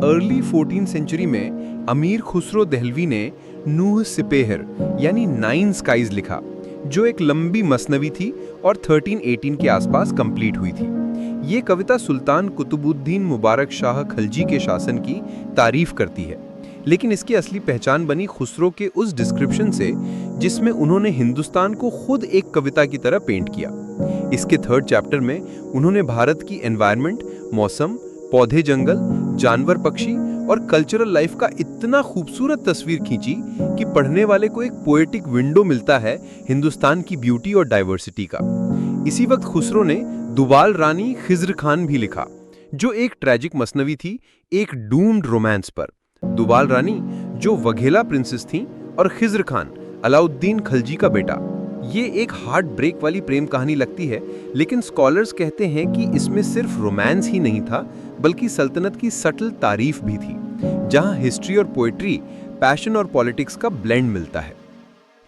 Early 14 century में अमीर खुसरो दहलवी ने नूह सिपेहर यानी नाइन स्काइज लिखा, जो एक लंबी मसनवी थी और 1318 के आसपास कंप्लीट हुई थी। ये कविता सुल्तान कुतुबुद्दीन मुबारक शाह खलजी के शासन की तारीफ करती है, लेकिन इसकी असली पहचान बनी खुसरो के उस डिस्क्रिप्शन से जिसमें उन्होंने हिंदुस्तान को खुद एक कविता की तरह पेंट किया। इसके 3rd चैप्टर में उन्होंने भारत की एनवायरनमेंट, मौसम, पौधे, जंगल, जानवर, पक्षी और कल्चरल लाइफ का इतना खूबसूरत तस्वीर खींची कि पढ़ने वाले को एक पोएटिक विंडो मिलता है हिंदुस्तान की ब्यूटी और डाइवर्सिटी का। इसी वक्त खुसरो ने दुबाल रानी खिज्र खान भी लिखा, जो एक ट्रैजिक मसनवी थी एक डूम्ड रोमांस पर। दुबाल रानी जो वघेला प्रिंसेस थी और खिज्र खान अलाउद्दीन खलजी का बेटा। ये एक हार्ट ब्रेक वाली प्रेम कहानी लगती है, लेकिन स्कॉलर्स कहते हैं कि इसमें सिर्फ रोमांस ही नहीं था, बल्कि सल्तनत की सटल तारीफ भी थी, जहां हिस्ट्री और पोएट्री, पैशन और पॉलिटिक्स का ब्लेंड मिलता है।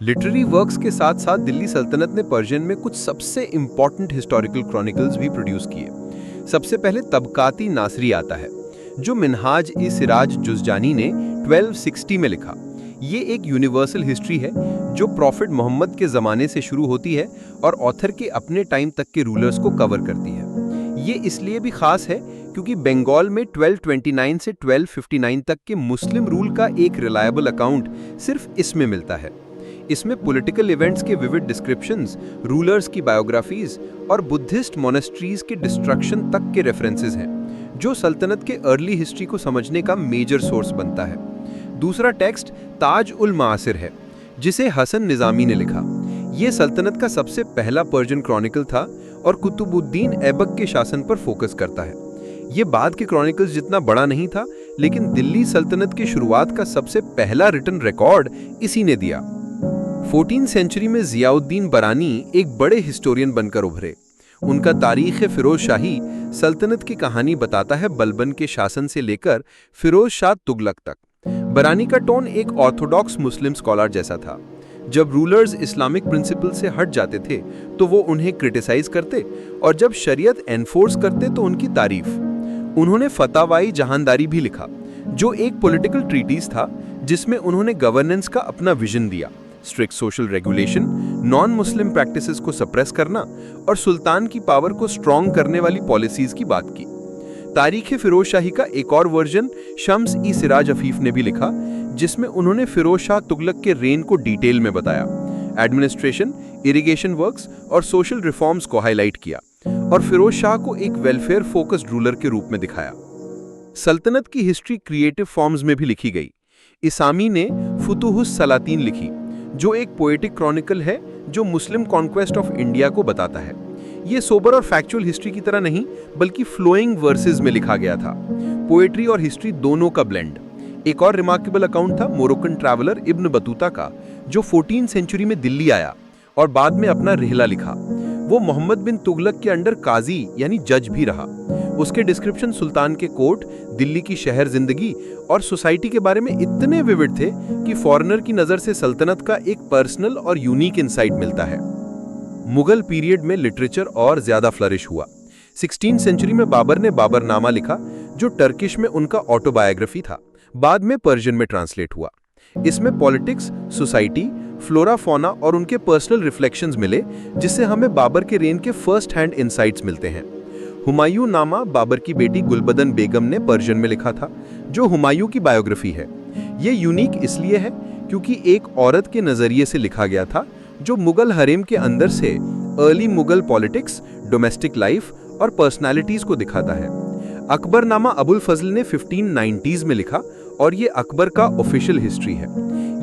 लिटरेरी वर्क्स के साथ साथ दिल्ली सल्तनत ने पर्शियन में कुछ सबसे इंपॉर्टेंट हिस्टोरिकल क्रॉनिकल्स भी प्रोड्यूस किए। सबसे पहले तबकाती नासरी आता है, जो मिनहाज-ई-सिराज जुज़जानी ने 1260 में लिखा। ये एक यूनिवर्सल हिस्ट्री है जो प्रॉफिट मोहम्मद के ज़माने से शुरू होती है और ऑथर के अपने टाइम तक के रूलर्स को कवर करती है। ये इसलिए भी खास है क्योंकि बंगाल में 1229 से 1259 तक के मुस्लिम रूल का एक रिलायबल अकाउंट सिर्फ इसमें मिलता है। इसमें पॉलिटिकल इवेंट्स के विविड डिस्क्रिप्शंस, रूलर्स की बायोग्राफीज और बुद्धिस्ट मोनेस्ट्रीज के डिस्ट्रक्शन तक के रेफरेंसेस हैं, जो सल्तनत के अर्ली हिस्ट्री को समझने का मेजर सोर्स बनता है। दूसरा टेक्स्ट ताज उल मासिर है, जिसे हसन निजामी ने लिखा। यह सल्तनत का सबसे पहला पर्शियन क्रॉनिकल था और कुतुबुद्दीन ऐबक के शासन पर फोकस करता है। यह बाद के क्रॉनिकल्स जितना बड़ा नहीं था, लेकिन दिल्ली सल्तनत की शुरुआत का सबसे पहला रिटन रिकॉर्ड इसी ने दिया। 14th सेंचुरी में जियाउद्दीन बरानी एक बड़े हिस्टोरियन बनकर उभरे। उनका तारीख फिरोज शाही सल्तनत की कहानी बताता है, बलबन के शासन से लेकर फिरोज शाह तुगलक तक। बरानी का टोन एक ऑर्थोडॉक्स मुस्लिम स्कॉलर जैसा था। जब रूलर्स इस्लामिक प्रिंसिपल से हट जाते थे तो वो उन्हें क्रिटिसाइज करते, और जब शरीयत एनफोर्स करते तो उनकी तारीफ। उन्होंने फतावाई जहानदारी भी लिखा, जो एक पॉलिटिकल ट्रीटीज था जिसमें उन्होंने गवर्नेंस का अपना विजन दिया। Strict social regulation, non Muslim practices को सप्रेस करना और सुल्तान की पावर को स्ट्रॉन्ग करने वाली पॉलिसीज की बात की। तारीख फिरोज शाही का एक और वर्जन शम्स-ई-सिराज अफीफ ने भी लिखा, जिसमें उन्होंने फिरोज शाह तुगलक के रेन को डिटेल में बताया, एडमिनिस्ट्रेशन, इरिगेशन वर्क्स और सोशल रिफॉर्म्स को हाईलाइट किया और फिरोज शाह को एक वेलफेयर फोकस्ड रूलर के रूप में दिखाया। सल्तनत की हिस्ट्री क्रिएटिव फॉर्म्स में भी लिखी गई। इसामी ने फुतुहुस सलातीन लिखी, जो एक पोएटिक क्रॉनिकल है जो मुस्लिम कॉन्क्वेस्ट ऑफ इंडिया को बताता है। ये सोबर और फैक्चुअल हिस्ट्री की तरह नहीं, बल्कि फ्लोइंग वर्सेस में लिखा गया था, पोएट्री और हिस्ट्री दोनों का ब्लेंड। एक और रिमार्केबल अकाउंट था मोरक्कन ट्रैवलर इब्न बतूता का, जो 14th सेंचुरी में दिल्ली आया और बाद में अपना रिहला लिखा। वो मोहम्मद बिन तुगलक के अंडर काजी यानी जज भी रहा। उसके डिस्क्रिप्शन सुल्तान के कोर्ट, दिल्ली की शहर जिंदगी और सोसाइटी के बारे में इतने विविड थे कि फॉरेनर की नजर से सल्तनत का एक पर्सनल और यूनिक इंसाइट मिलता है। मुगल पीरियड में लिटरेचर और ज्यादा फ्लरिश हुआ। 16th सेंचुरी में बाबर ने बाबरनामा लिखा, जो टर्किश में उनका ऑटोबायोग्राफी था, बाद में पर्शियन में ट्रांसलेट हुआ। इसमें पॉलिटिक्स, सोसाइटी, फ्लोरा फौना और उनके पर्सनल रिफ्लेक्शंस मिले, जिससे हमें बाबर के रेन के फर्स्ट हैंड इनसाइट्स मिलते हैं। हुमायूं नामा बाबर की बेटी गुलबदन बेगम ने पर्शियन में लिखा था, जो हुमायूं की बायोग्राफी है। ये यूनिक इसलिए है क्योंकि एक औरत के नजरिए से लिखा गया था, जो मुगल हरेम के अंदर से early Mughal politics, domestic life और पर्सनालिटीज को दिखाता है। अकबरनामा अबुल फजल ने 1590s में लिखा और ये अकबर का ऑफिशियल हिस्ट्री है।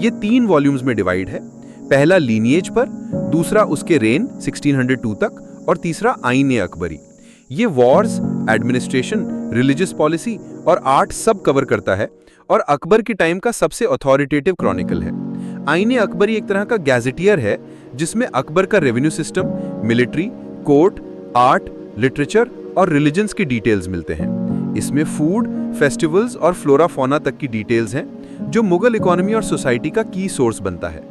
ये 3 वॉल्यूम्स में डिवाइड है। पहला लीनिएज पर, दूसरा उसके रेन 1602 तक और तीसरा आईन अकबरी। ये वॉर्स, एडमिनिस्ट्रेशन, रिलीजियस पॉलिसी और आर्ट सब कवर करता है और अकबर के टाइम का सबसे अथॉरिटेटिव क्रॉनिकल है। आईन अकबरी एक तरह का गैजेटियर है, जिसमें अकबर का revenue system, military, court, art, literature और रिलीजन्स की डिटेल्स मिलते हैं। इसमें फूड, फेस्टिवल्स और फ्लोरा फौना तक की डिटेल्स हैं, जो मुगल इकोनॉमी और सोसाइटी का की सोर्स बनता है।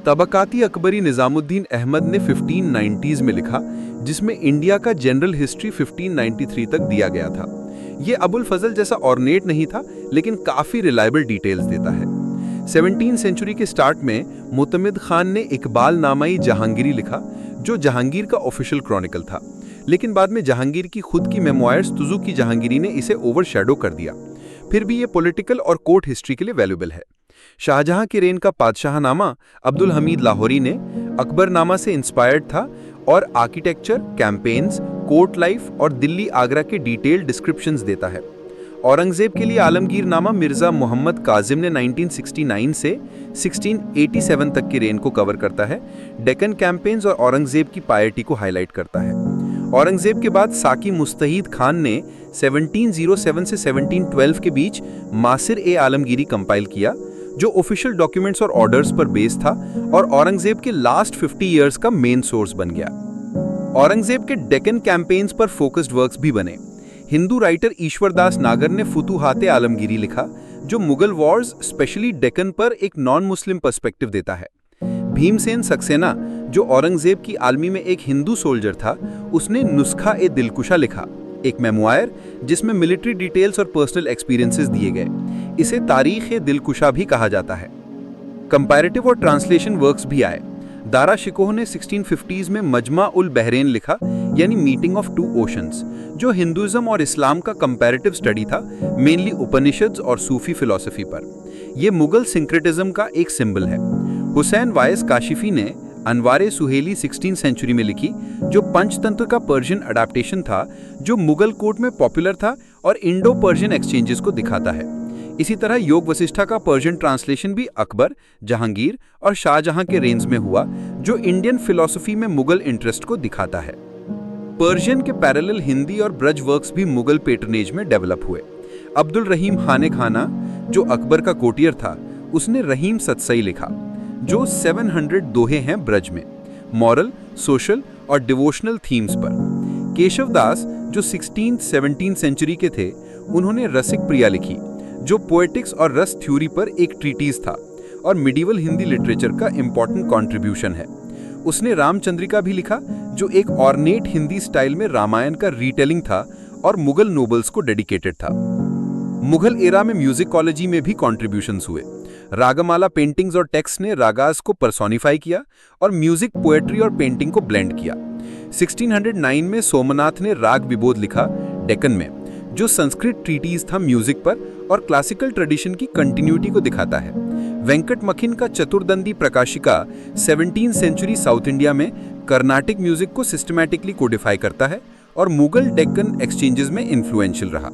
तबकाती अकबरी निजामुद्दीन अहमद ने 1590s में लिखा, जिसमें इंडिया का जनरल हिस्ट्री 1593 तक दिया गया था। ये अबुल फजल जैसा ऑर्नेट नहीं था, लेकिन काफी रिलायबल डिटेल्स देता है। 17वीं सेंचुरी के स्टार्ट में मुतमिद खान ने इकबाल नामाई जहांगीरी लिखा, जो जहांगीर का ऑफिशियल क्रॉनिकल था, लेकिन बाद में जहांगीर की खुद की मेमोयर्स तुजु की जहांगीरी ने इसे ओवरशैडो कर दिया। फिर भी ये पॉलिटिकल और कोर्ट हिस्ट्री के लिए वैल्यूएबल है। शाहजहां के रेन का पादशाहनामा अब्दुल हमीद लाहौरी ने अकबरनामा से इंस्पायर्ड था और आर्किटेक्चर, कैंपेन्स, कोर्ट लाइफ और दिल्ली आगरा के डिटेल्ड डिस्क्रिप्शंस देता है। औरंगजेब के लिए आलमगीर नामा मिर्जा मोहम्मद काजिम ने 1969 से 1687 तक के रेन को कवर करता है। डेक्कन कैंपेन्स और औरंगजेब की पायरिटी को हाईलाइट करता है। औरंगजेब के बाद साकी मुस्तहीद खान ने 1707 से 1712 के बीच मासिर ए आलमगीरी कंपाइल किया, जो ऑफिशियल डॉक्यूमेंट्स और ऑर्डर्स पर बेस था और औरंगजेब के लास्ट 50 इयर्स का मेन सोर्स बन गया। औरंगजेब के डेक्कन कैंपेन्स पर फोकस्ड वर्क्स भी बने। हिंदू राइटर ईश्वरदास नागर ने फुतुहाते आलमगीरी लिखा, जो मुगल वॉर्स स्पेशली डेक्कन पर एक नॉन मुस्लिम पर्सपेक्टिव देता है। भीमसेन सक्सेना, जो औरंगजेब की आर्मी में एक हिंदू सोल्जर था, उसने नुस्खा ए दिलकुशा लिखा, एक मेमोयर जिसमें मिलिट्री डिटेल्स और पर्सनल एक्सपीरियंसेस दिए गए। इसे तारीख ए दिलकुशा भी कहा जाता है। कंपैरेटिव और ट्रांसलेशन वर्क्स भी आए। दारा शिकोह ने 1650s में मजमा उल बहरेन लिखा, यानी मीटिंग ऑफ टू ओशंस, जो हिंदुइज्म और इस्लाम का कंपैरेटिव स्टडी था, मेनली उपनिषद्स और सूफी फिलॉसफी पर। यह मुगल सिंक्रेटिज्म का एक सिंबल है। हुसैन वाइस काशिफी ने अनवारे सुहेली 16th सेंचुरी में लिखी, जो पंचतंत्र का पर्शियन अडेप्टेशन था, जो मुगल कोर्ट में पॉपुलर था और इंडो पर्शियन एक्सचेंजेस को दिखाता है। इसी तरह योग वशिष्ठा का पर्शियन ट्रांसलेशन भी अकबर, जहांगीर और शाहजहां के रेंज में हुआ, जो इंडियन फिलॉसफी में मुगल इंटरेस्ट को दिखाता है। पर्शियन के पैरेलल हिंदी और ब्रज वर्क्स भी मुगल पेट्रनेज में डेवलप हुए। अब्दुल रहीम खाने खाना, जो अकबर का कोटियर था, उसने रहीम सतसई लिखा, जो 700 दोहे हैं ब्रज में, मॉरल, सोशल और डिवोशनल थीम्स पर। केशव दास, जो 16th-17th सेंचुरी के थे, उन्होंने रसिक प्रिया लिखी, जो पोएटिक्स और रस थ्योरी पर एक ट्रीटीज था और मिडिवल हिंदी लिटरेचर का इंपॉर्टेंट कंट्रीब्यूशन है। उसने रामचंद्रिका भी लिखा, जो एक ऑर्नेट हिंदी स्टाइल में रामायण का रीटेलिंग था और मुगल नोबल्स को डेडिकेटेड था। मुगल एरा में म्यूजिकोलॉजी में भी कॉन्ट्रीब्यूशंस हुए। रागमाला पेंटिंग्स और टेक्स्ट ने रागास को पर्सोनिफाई किया और म्यूजिक, पोएट्री और पेंटिंग को ब्लेंड किया। 1609 में सोमनाथ ने राग विबोध लिखा, डेक्कन में, जो संस्कृत ट्रीटीज था म्यूजिक पर और क्लासिकल ट्रेडिशन की कंटिन्यूटी को दिखाता है। वेंकट मखिन का चतुर्दंडी प्रकाशिका 17th सेंचुरी साउथ इंडिया में कर्नाटिक म्यूजिक को सिस्टमैटिकली कोडिफाई करता है और मुगल डेक्कन एक्सचेंजेस में इन्फ्लुएंशियल रहा।